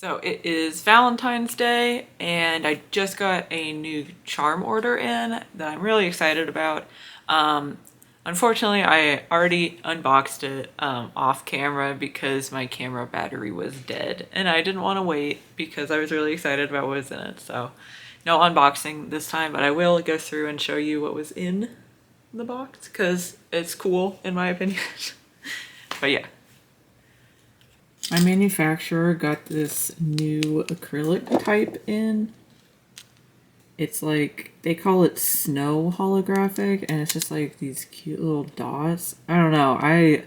So it is Valentine's Day and I just got a new charm order in that I'm really excited about. Unfortunately, I already unboxed it off camera because my camera battery was dead and I didn't want to wait because I was really excited about what was in it. So no unboxing this time, but I will go through and show you what was in the box because it's cool in my opinion. But yeah. My manufacturer got this new acrylic type in. It's like, they call it snow holographic, and it's just like these cute little dots. I don't know, I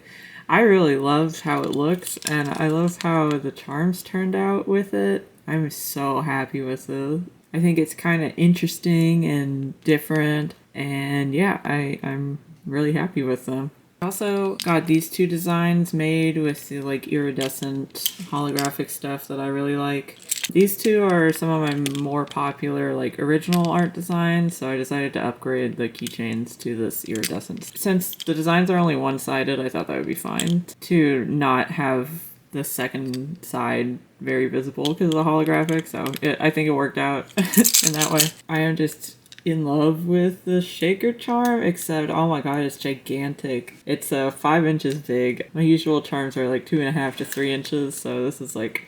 really love how it looks, and I love how the charms turned out with it. I'm so happy with it. I think it's kind of interesting and different, and yeah, I'm really happy with them. I also got these two designs made with the like iridescent holographic stuff that I really like. These two are some of my more popular like original art designs, so I decided to upgrade the keychains to this iridescent. Since the designs are only one-sided, I thought that would be fine to not have the second side very visible because of the holographic, so I think it worked out in that way. I am just in love with the shaker charm, except oh my god, it's gigantic. It's 5 inches big. My usual charms are like 2.5 to 3 inches, so this is like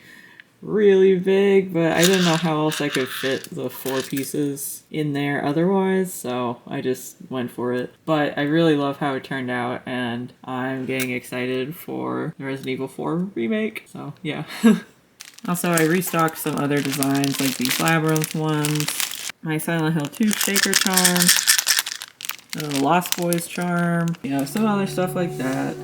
really big, but I didn't know how else I could fit the 4 pieces in there otherwise, so I just went for it. But I really love how it turned out, and I'm getting excited for the Resident Evil 4 remake, so yeah. Also, I restocked some other designs like these Labyrinth ones, my Silent Hill 2 shaker charm, the Lost Boys charm, you know, some other stuff like that.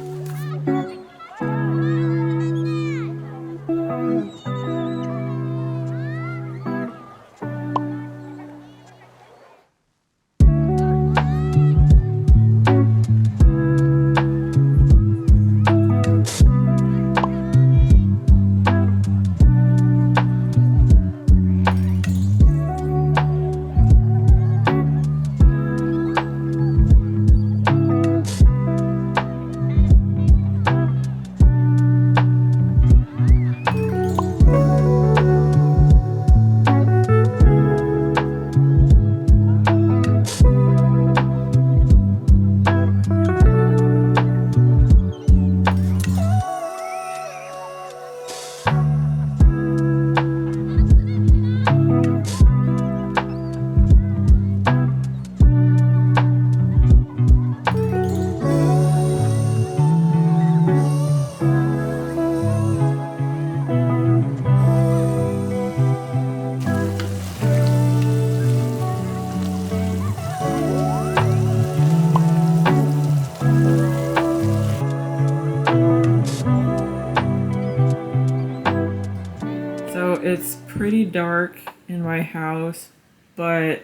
So it's pretty dark in my house, but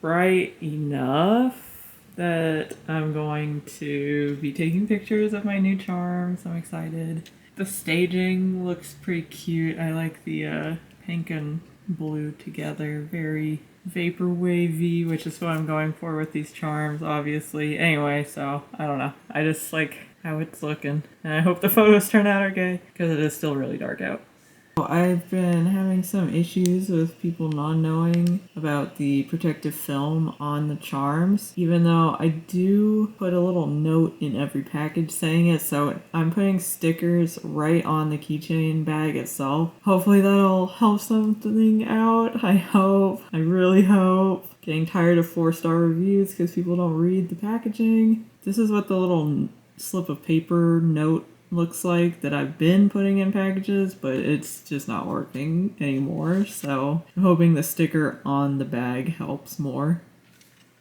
bright enough that I'm going to be taking pictures of my new charms. I'm excited. The staging looks pretty cute. I like the pink and blue together. Very vaporwavy, which is what I'm going for with these charms, obviously. Anyway, so I don't know. I just like how it's looking. And I hope the photos turn out okay, because it is still really dark out. I've been having some issues with people not knowing about the protective film on the charms, even though I do put a little note in every package saying it, so I'm putting stickers right on the keychain bag itself. Hopefully that'll help something out. I hope. I really hope. Getting tired of 4-star reviews because people don't read the packaging. This is what the little slip of paper note looks like that I've been putting in packages, but it's just not working anymore, so I'm hoping the sticker on the bag helps more.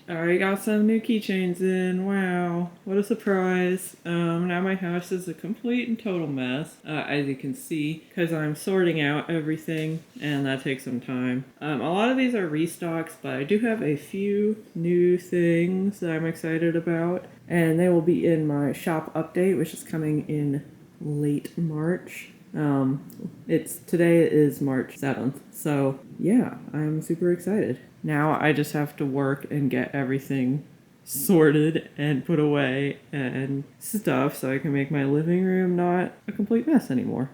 Alright, got some new keychains in. Wow, what a surprise. Now my house is a complete and total mess, as you can see, because I'm sorting out everything, and that takes some time. A lot of these are restocks, but I do have a few new things that I'm excited about, and they will be in my shop update, which is coming in late March. Today is March 7th, so yeah, I'm super excited. Now I just have to work and get everything sorted and put away and stuff so I can make my living room not a complete mess anymore.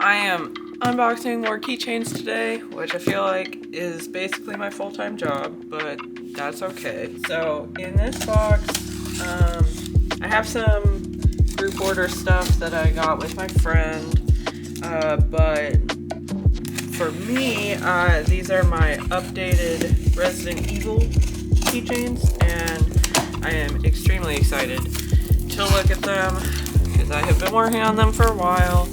I am unboxing more keychains today, which I feel like is basically my full-time job, but that's okay. So in this box, I have some group order stuff that I got with my friend, but for me, these are my updated Resident Evil keychains, and I am extremely excited to look at them because I have been working on them for a while,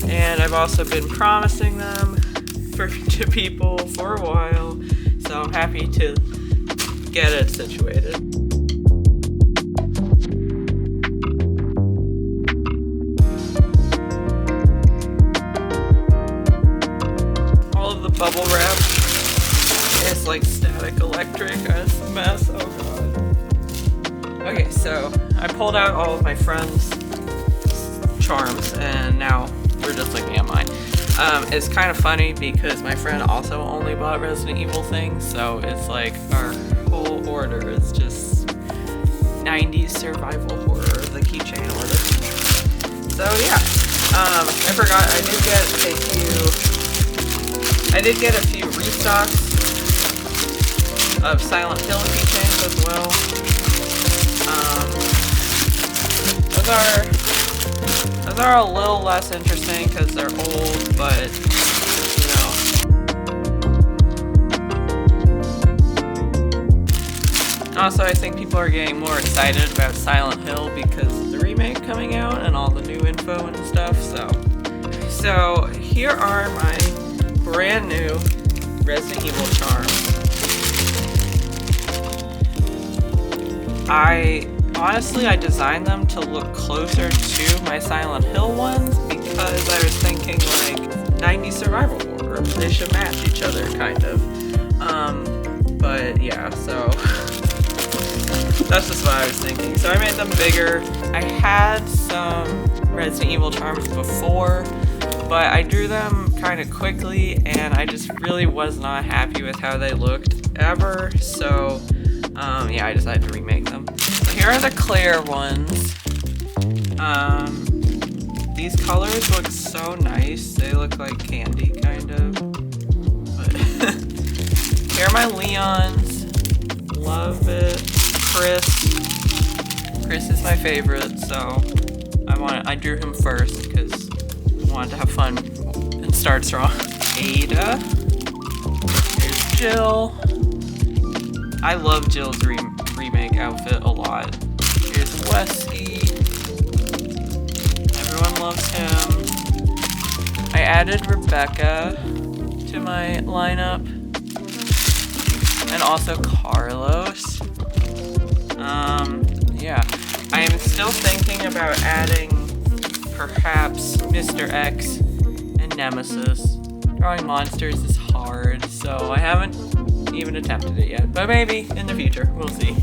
and I've also been promising them to people for a while, so I'm happy to get it situated. All of the bubble wrap is like static electric, it's a mess, oh god. Okay, so I pulled out all of my friends' charms, and now we're just looking at mine. It's kind of funny because my friend also only bought Resident Evil things, so it's like our whole order is just 90s survival horror, the keychain order. So yeah, I forgot I did get a few restocks of Silent Hill keychains as well. Those are a little less interesting because they're old, but you know. Also, I think people are getting more excited about Silent Hill because of the remake coming out and all the new info and stuff. So here are my brand new Resident Evil charms. Honestly, I designed them to look closer to my Silent Hill ones because I was thinking like 90s survival horror. They should match each other, kind of. But yeah, so that's just what I was thinking. So I made them bigger. I had some Resident Evil charms before, but I drew them kind of quickly and I just really was not happy with how they looked ever. So yeah, I decided to remake them. Here are the clear ones. These colors look so nice. They look like candy, kind of. But here are my Leons. Love it. Chris is my favorite, so I drew him first because I wanted to have fun and start strong. Ada. Here's Jill. I love Jill's remake outfit a lot. Here's Wesky. Everyone loves him. I added Rebecca to my lineup. And also Carlos. Yeah. I am still thinking about adding perhaps Mr. X and Nemesis. Drawing monsters is hard, so I haven't even attempted it yet, but maybe in the future, we'll see.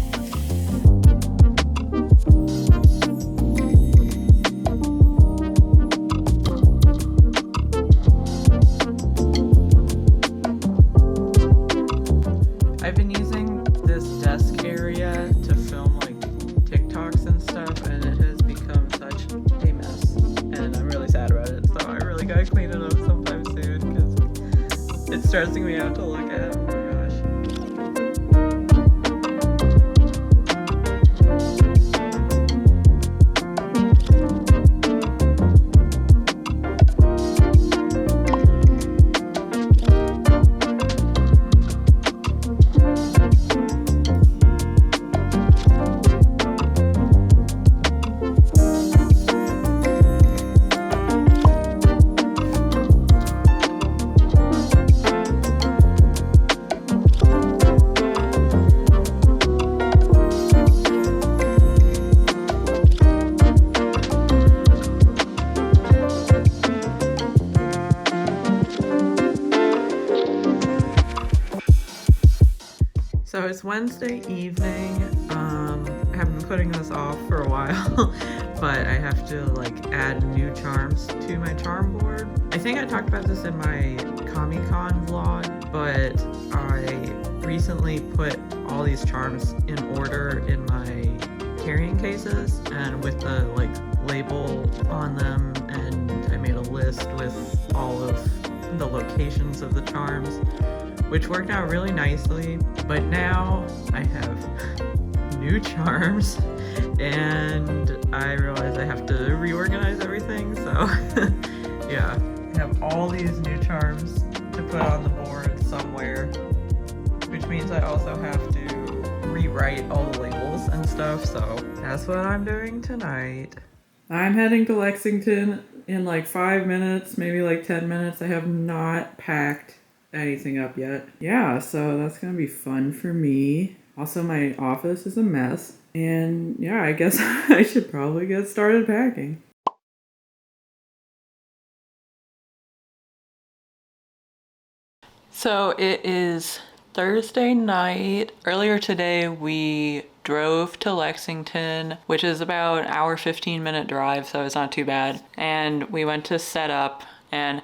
I've been using this desk area to film like TikToks and stuff, and it has become such a mess, and I'm really sad about it, so I really gotta clean it up sometime soon because it's stressing me out to look at. So it's Wednesday evening. I have been putting this off for a while, but I have to like add new charms to my charm board. I think I talked about this in my Comic Con vlog, but I recently put all these charms in order in my carrying cases and with the like label on them and I made a list with all of the locations of the charms, which worked out really nicely. But now I have new charms and I realize I have to reorganize everything. So yeah, I have all these new charms to put on the board somewhere, which means I also have to rewrite all the labels and stuff. So that's what I'm doing tonight. I'm heading to Lexington in like 5 minutes, maybe like 10 minutes. I have not packed anything up yet. Yeah, so that's gonna be fun for me. Also, my office is a mess. And yeah, I guess I should probably get started packing. So it is Thursday night. Earlier today we drove to Lexington, which is about an hour 15-minute drive, so it's not too bad. And we went to set up, and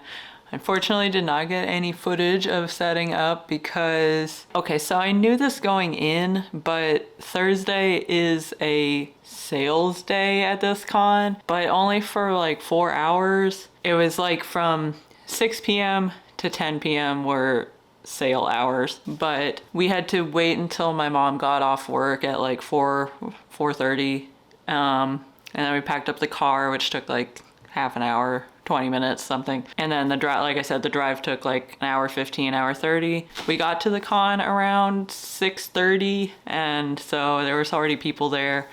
unfortunately did not get any footage of setting up because, okay, so I knew this going in, but Thursday is a sales day at this con, but only for like 4 hours. It was like from 6 p.m. to 10 p.m. were sale hours, but we had to wait until my mom got off work at like 4:30, and then we packed up the car, which took like half an hour, 20 minutes, something. And then the drive, like I said, the drive took like an hour 15, hour 30. We got to the con around 6:30, and so there was already people there.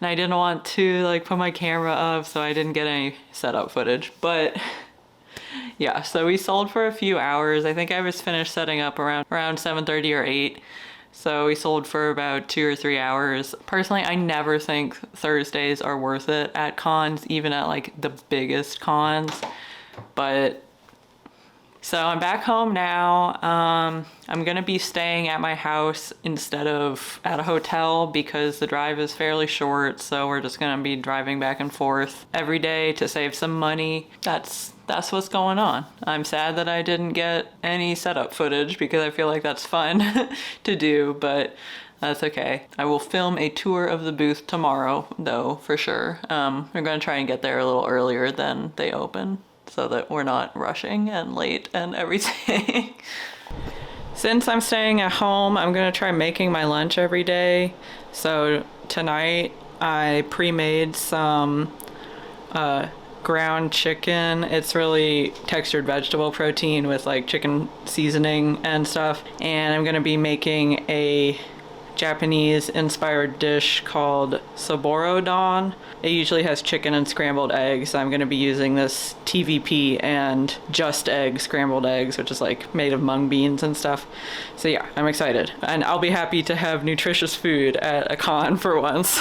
And I didn't want to like put my camera up, so I didn't get any setup footage. But yeah, so we sold for a few hours. I think I was finished setting up around 7:30 or 8. So we sold for about 2 or 3 hours. Personally, I never think Thursdays are worth it at cons, even at like the biggest cons. But so I'm back home now. I'm gonna be staying at my house instead of at a hotel because the drive is fairly short. So we're just gonna be driving back and forth every day to save some money. That's what's going on. I'm sad that I didn't get any setup footage because I feel like that's fun to do, but that's okay. I will film a tour of the booth tomorrow though, for sure. We're gonna try and get there a little earlier than they open so that we're not rushing and late and everything. Since I'm staying at home, I'm gonna try making my lunch every day. So tonight I pre-made some ground chicken. It's really textured vegetable protein with like chicken seasoning and stuff. And I'm gonna be making a Japanese inspired dish called Saborodon. It usually has chicken and scrambled eggs. I'm gonna be using this TVP and just egg scrambled eggs, which is like made of mung beans and stuff. So yeah, I'm excited. And I'll be happy to have nutritious food at a con for once.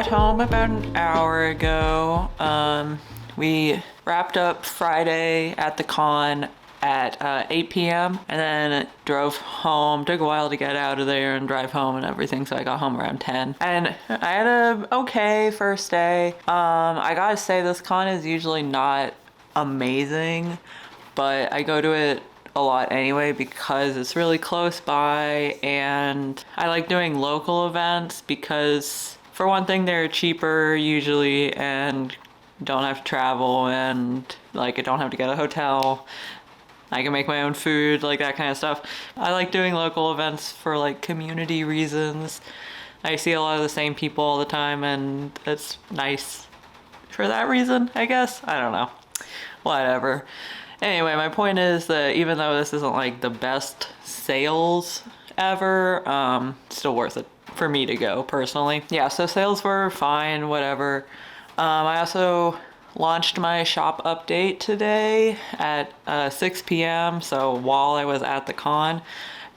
got home about an hour ago. We wrapped up Friday at the con at 8 p.m. and then drove home. Took a while to get out of there and drive home and everything, so I got home around 10. And I had a okay first day. I gotta say, this con is usually not amazing, but I go to it a lot anyway because it's really close by, and I like doing local events because, for one thing, they're cheaper usually and don't have to travel, and like I don't have to get a hotel. I can make my own food, like that kind of stuff. I like doing local events for like community reasons. I see a lot of the same people all the time, and it's nice for that reason, I guess. I don't know. Whatever. Anyway, my point is that even though this isn't like the best sales ever, still worth it for me to go personally. Yeah, so sales were fine, whatever. I also launched my shop update today at 6 p.m. so while I was at the con,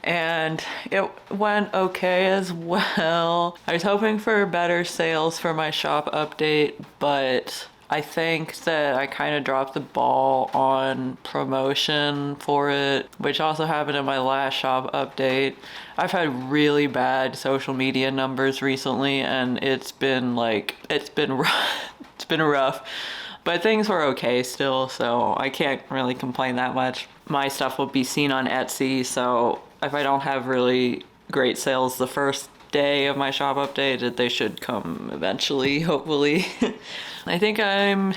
and it went okay as well. I was hoping for better sales for my shop update, but I think that I kind of dropped the ball on promotion for it, which also happened in my last shop update. I've had really bad social media numbers recently, and it's been rough. It's been rough. But things were okay still, so I can't really complain that much. My stuff will be seen on Etsy, so if I don't have really great sales the first day of my shop update, they should come eventually, hopefully. I think I'm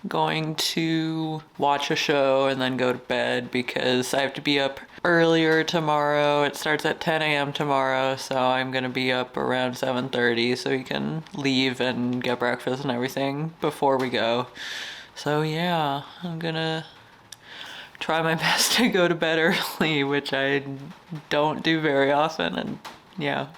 going to watch a show and then go to bed because I have to be up earlier tomorrow. It starts at 10 a.m. tomorrow, so I'm gonna be up around 7:30 so we can leave and get breakfast and everything before we go. So yeah, I'm gonna try my best to go to bed early, which I don't do very often, and yeah.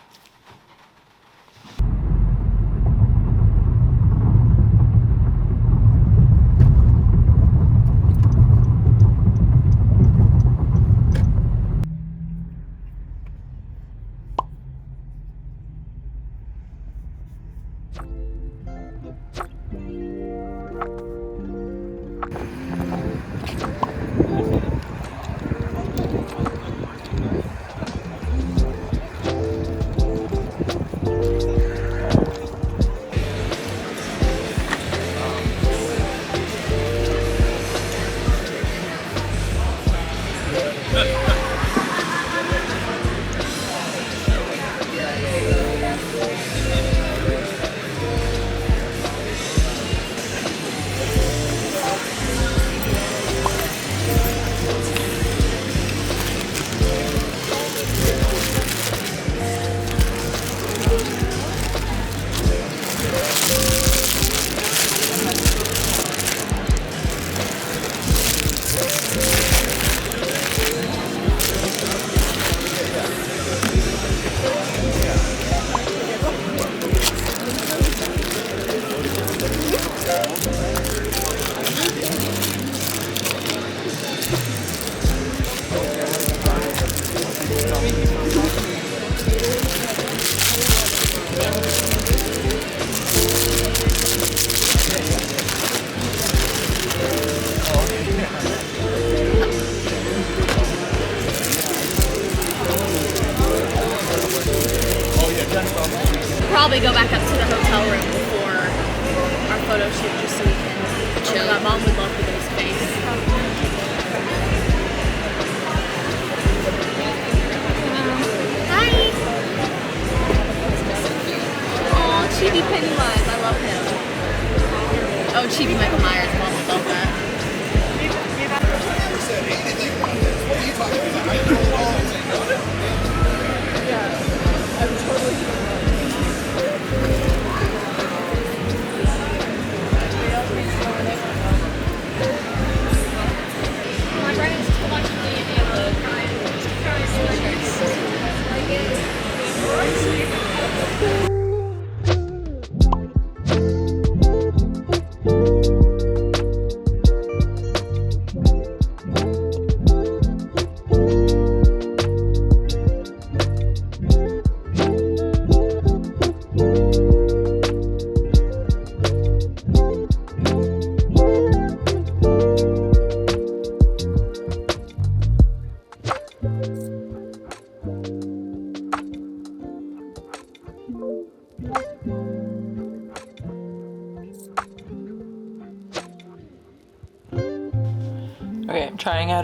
Probably go back up to the hotel room before our photo shoot just so we can chill. My mom would love to get his face.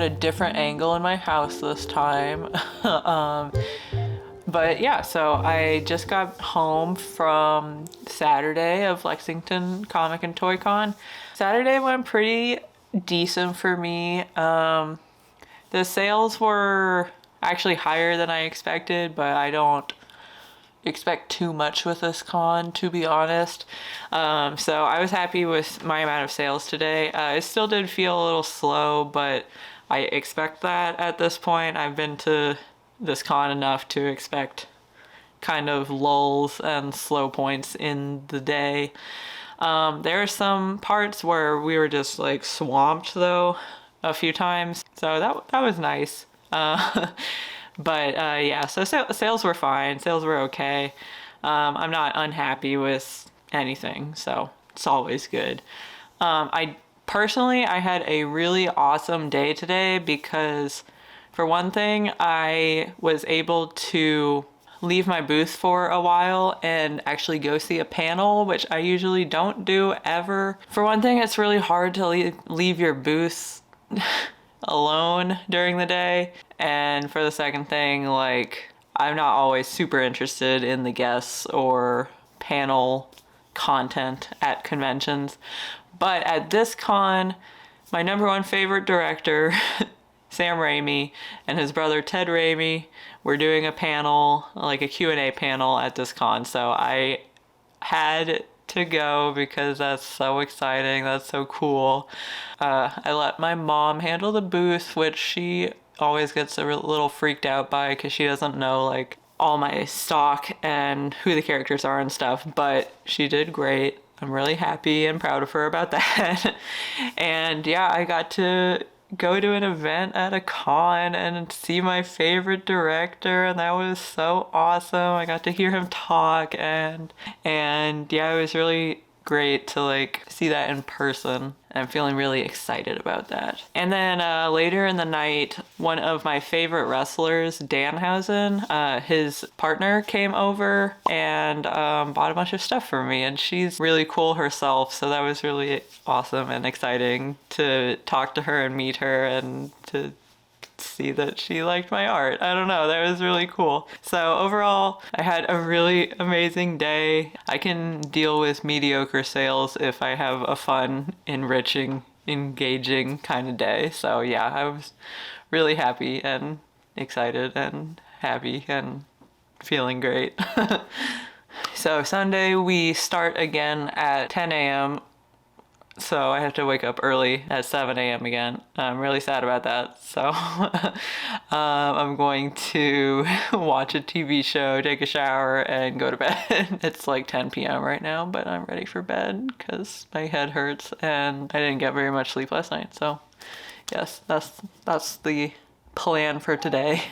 at a different angle in my house this time. But yeah, so I just got home from Saturday of Lexington Comic and Toy Con. Saturday went pretty decent for me. The sales were actually higher than I expected, but I don't expect too much with this con, to be honest. So I was happy with my amount of sales today. It still did feel a little slow, but I expect that at this point. I've been to this con enough to expect kind of lulls and slow points in the day. There are some parts where we were just like swamped though a few times, so that was nice. But yeah, so sales were fine. Sales were okay. I'm not unhappy with anything, so it's always good. I had a really awesome day today because, for one thing, I was able to leave my booth for a while and actually go see a panel, which I usually don't do ever. For one thing, it's really hard to leave your booth alone during the day. And for the second thing, like, I'm not always super interested in the guests or panel content at conventions. But at this con, my number one favorite director, Sam Raimi, and his brother Ted Raimi were doing a panel, like a Q&A panel at this con. So I had to go because that's so exciting. That's so cool. I let my mom handle the booth, which she always gets a little freaked out by because she doesn't know like all my stock and who the characters are and stuff, but she did great. I'm really happy and proud of her about that. And yeah, I got to go to an event at a con and see my favorite director, and that was so awesome. I got to hear him talk, and yeah, it was really great to like see that in person. I'm feeling really excited about that. And then later in the night, one of my favorite wrestlers, Danhausen, his partner came over and bought a bunch of stuff for me, and she's really cool herself, so that was really awesome and exciting to talk to her and meet her and to see that she liked my art. I don't know, that was really cool. So overall, I had a really amazing day. I can deal with mediocre sales if I have a fun, enriching, engaging kind of day. So yeah, I was really happy and excited and happy and feeling great. So Sunday we start again at 10 a.m. So I have to wake up early at 7 a.m. again. I'm really sad about that. So I'm going to watch a TV show, take a shower, and go to bed. It's like 10 p.m. right now, but I'm ready for bed because my head hurts and I didn't get very much sleep last night. So yes, that's the plan for today.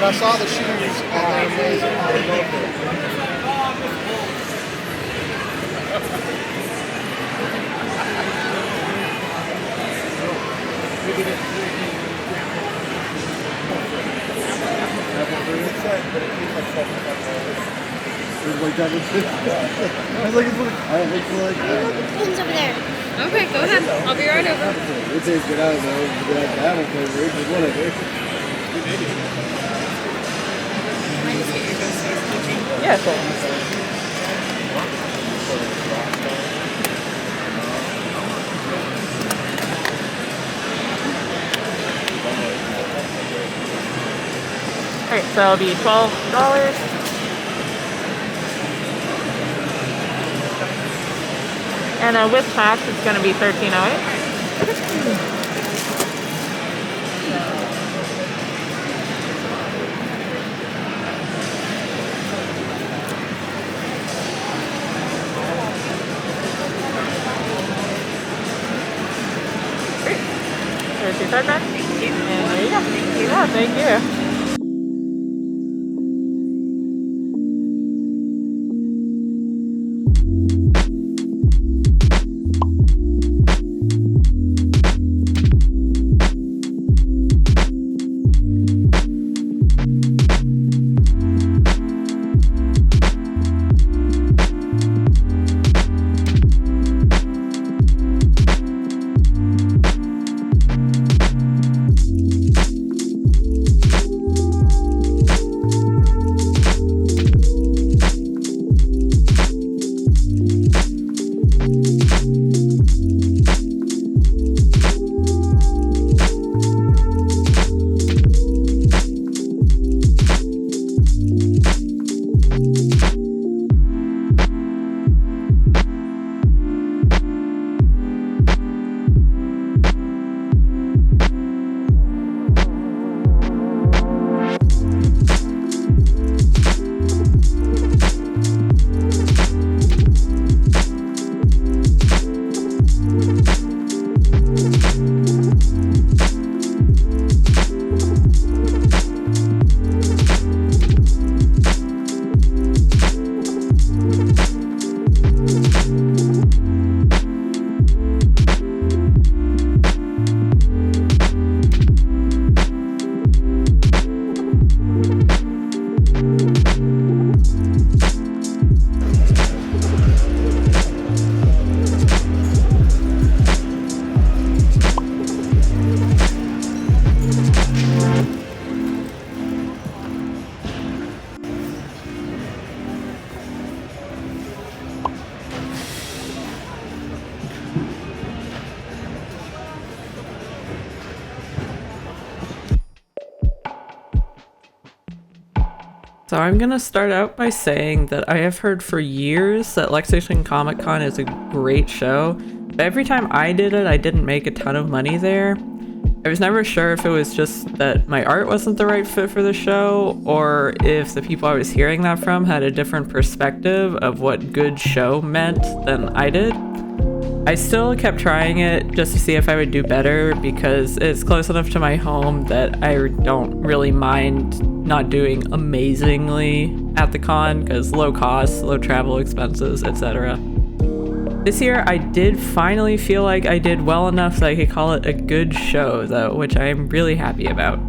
but I saw the shoes and they're amazing. I love them. Pins over there. Okay, go ahead. I'll be right over. It tastes good. I don't know. That one flavor. It's one of it. Yeah, cool. Alright, so it'll be $12. And with tax, it's going to be $13.08. There's your card back. Thank you. And there you go. Thank you. Yeah, thank you. So I'm gonna start out by saying that I have heard for years that Lexington Comic Con is a great show, but every time I did it, I didn't make a ton of money there. I was never sure if it was just that my art wasn't the right fit for the show, or if the people I was hearing that from had a different perspective of what good show meant than I did. I still kept trying it just to see if I would do better because it's close enough to my home that I don't really mind not doing amazingly at the con because low costs, low travel expenses, etc. This year I did finally feel like I did well enough that I could call it a good show though, which I am really happy about.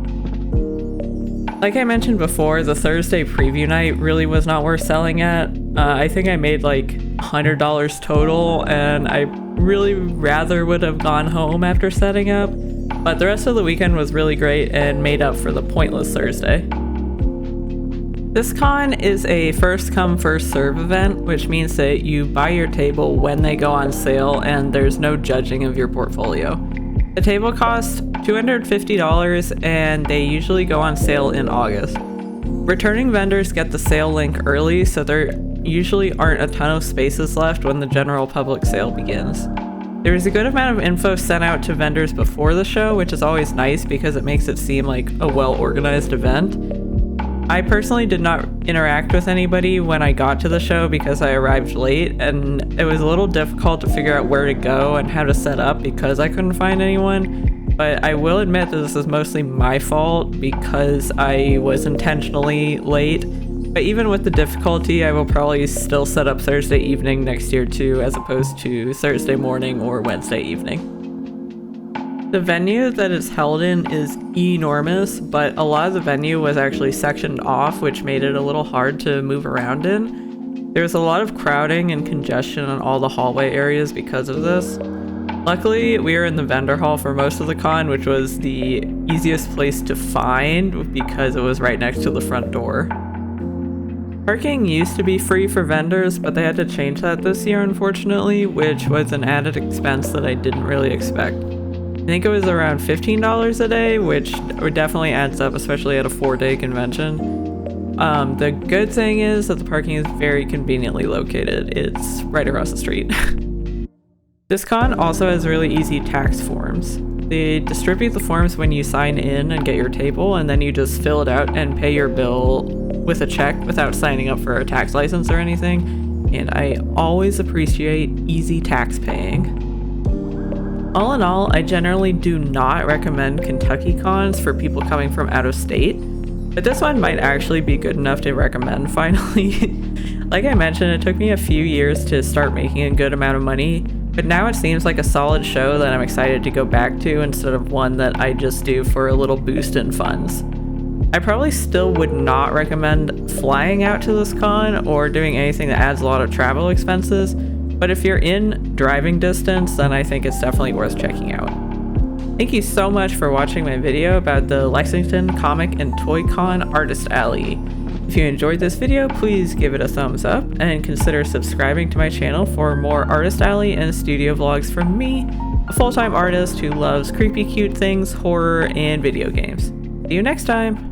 Like I mentioned before, the Thursday preview night really was not worth selling at. I think I made like $100 total, and I really rather would have gone home after setting up, but the rest of the weekend was really great and made up for the pointless Thursday. This con is a first come first serve event, which means that you buy your table when they go on sale and there's no judging of your portfolio. The table costs $250 and they usually go on sale in August. Returning vendors get the sale link early, so there usually aren't a ton of spaces left when the general public sale begins. There is a good amount of info sent out to vendors before the show, which is always nice because it makes it seem like a well-organized event. I personally did not interact with anybody when I got to the show because I arrived late, and it was a little difficult to figure out where to go and how to set up because I couldn't find anyone. but I will admit that this is mostly my fault because I was intentionally late. But even with the difficulty, I will probably still set up Thursday evening next year too, as opposed to Thursday morning or Wednesday evening. The venue that it's held in is enormous, but a lot of the venue was actually sectioned off, which made it a little hard to move around in. There was a lot of crowding and congestion on all the hallway areas because of this. Luckily, we were in the vendor hall for most of the con, which was the easiest place to find because it was right next to the front door. Parking used to be free for vendors, but they had to change that this year, unfortunately, which was an added expense that I didn't really expect. I think it was around $15 a day, which definitely adds up, especially at a 4-day convention. The good thing is that the parking is very conveniently located. It's right across the street. This con also has really easy tax forms. They distribute the forms when you sign in and get your table, and then you just fill it out and pay your bill with a check without signing up for a tax license or anything, and I always appreciate easy tax paying. All in all, I generally do not recommend Kentucky cons for people coming from out of state, but this one might actually be good enough to recommend finally. Like I mentioned, it took me a few years to start making a good amount of money, but now it seems like a solid show that I'm excited to go back to instead of one that I just do for a little boost in funds. I probably still would not recommend flying out to this con or doing anything that adds a lot of travel expenses, but if you're in driving distance, then I think it's definitely worth checking out. Thank you so much for watching my video about the Lexington Comic and Toy Con Artist Alley. If you enjoyed this video, please give it a thumbs up and consider subscribing to my channel for more Artist Alley and studio vlogs from me, a full-time artist who loves creepy cute things, horror, and video games. See you next time!